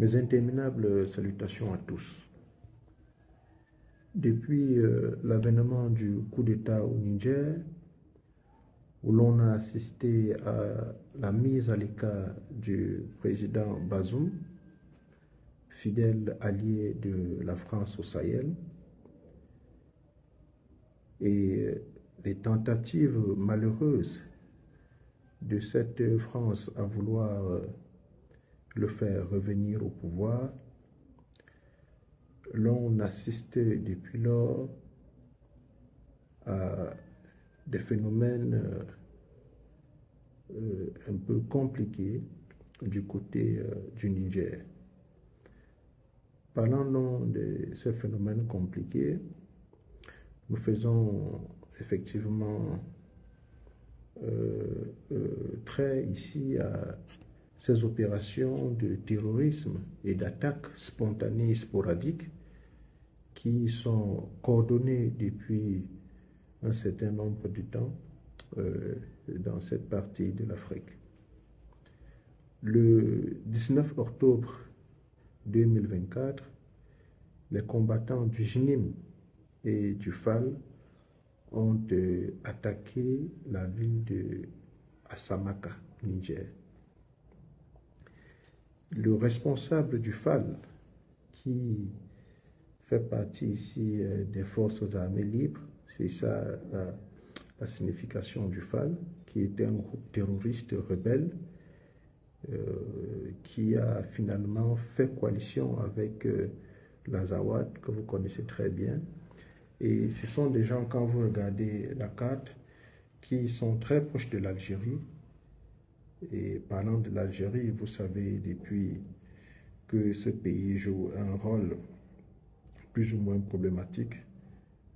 Mes interminables salutations à tous. Depuis l'avènement du coup d'État au Niger, où l'on a assisté à la mise à l'écart du président Bazoum, fidèle allié de la France au Sahel, et les tentatives malheureuses de cette France à vouloir le faire revenir au pouvoir, l'on assiste depuis lors à des phénomènes un peu compliqués du côté du Niger. Parlant de ces phénomènes compliqués, nous faisons effectivement trait ici à ces opérations de terrorisme et d'attaques spontanées et sporadiques qui sont coordonnées depuis un certain nombre de temps dans cette partie de l'Afrique. Le 19 octobre 2024, les combattants du JNIM et du FAL ont attaqué la ville de Assamaka, Niger. Le responsable du FAL, qui fait partie ici des forces armées libres, c'est ça la signification du FAL, qui était un groupe terroriste rebelle qui a finalement fait coalition avec l'Azawad, que vous connaissez très bien. Et ce sont des gens, quand vous regardez la carte, qui sont très proches de l'Algérie. Et parlant de l'Algérie, vous savez depuis que ce pays joue un rôle plus ou moins problématique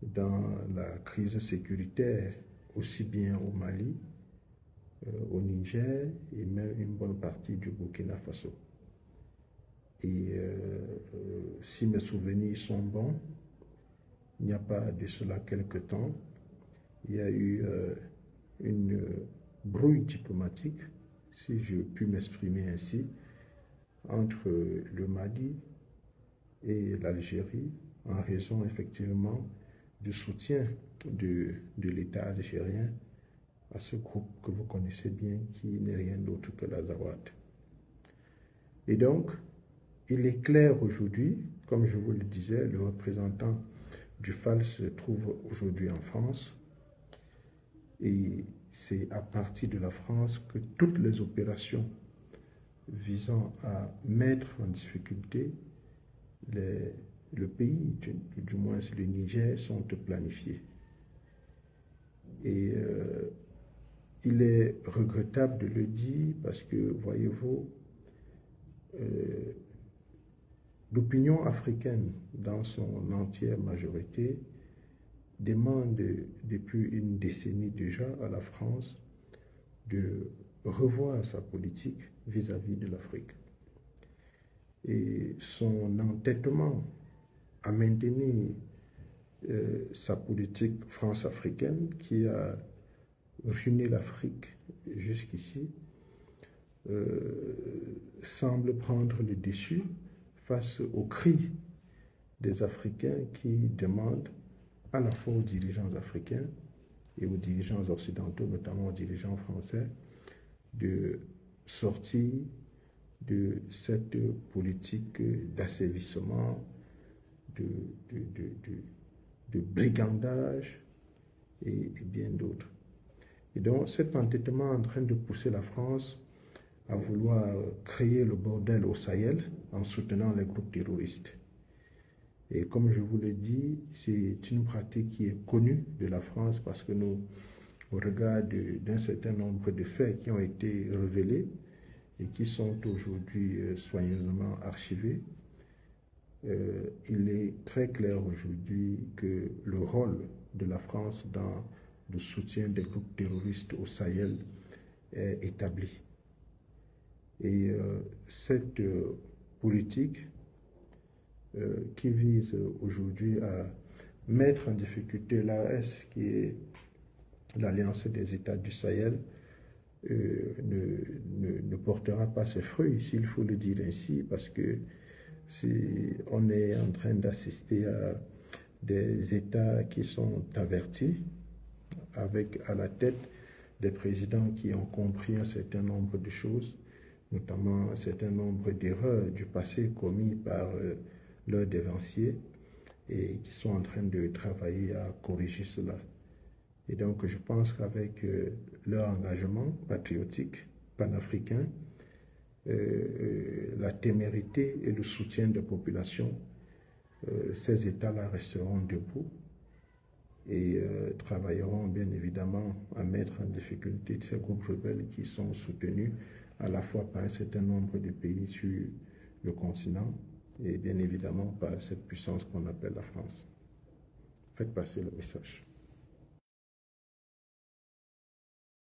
dans la crise sécuritaire, aussi bien au Mali, au Niger et même une bonne partie du Burkina Faso. Et si mes souvenirs sont bons, il n'y a pas de cela quelque temps, il y a eu une brouille diplomatique, si je puis m'exprimer ainsi, entre le Mali et l'Algérie en raison effectivement du soutien de l'État algérien à ce groupe que vous connaissez bien qui n'est rien d'autre que l'Azawad. Et donc, il est clair aujourd'hui, comme je vous le disais, le représentant du FAL se trouve aujourd'hui en France et c'est à partir de la France que toutes les opérations visant à mettre en difficulté le pays, du moins le Niger, sont planifiées. Et il est regrettable de le dire parce que, voyez-vous, l'opinion africaine, dans son entière majorité, demande depuis une décennie déjà à la France de revoir sa politique vis-à-vis de l'Afrique. Et son entêtement à maintenir sa politique france-africaine qui a ruiné l'Afrique jusqu'ici semble prendre le dessus face aux cris des Africains qui demandent à la fois aux dirigeants africains et aux dirigeants occidentaux, notamment aux dirigeants français, de sortir de cette politique d'asservissement, de brigandage et bien d'autres. Et donc cet entêtement est en train de pousser la France à vouloir créer le bordel au Sahel en soutenant les groupes terroristes. Et comme je vous l'ai dit, c'est une pratique qui est connue de la France parce que nous, au regard d'un certain nombre de faits qui ont été révélés et qui sont aujourd'hui soigneusement archivés, il est très clair aujourd'hui que le rôle de la France dans le soutien des groupes terroristes au Sahel est établi. Et cette politique qui vise aujourd'hui à mettre en difficulté l'AES, qui est l'Alliance des États du Sahel, ne portera pas ses fruits, s'il faut le dire ainsi, parce que on est en train d'assister à des États qui sont avertis, avec à la tête des présidents qui ont compris un certain nombre de choses, notamment un certain nombre d'erreurs du passé commises par leurs dévanciers et qui sont en train de travailler à corriger cela. Et donc je pense qu'avec leur engagement patriotique, panafricain, la témérité et le soutien des populations, ces États-là resteront debout et travailleront bien évidemment à mettre en difficulté ces groupes rebelles qui sont soutenus à la fois par un certain nombre de pays sur le continent et bien évidemment par cette puissance qu'on appelle la France. Faites passer le message.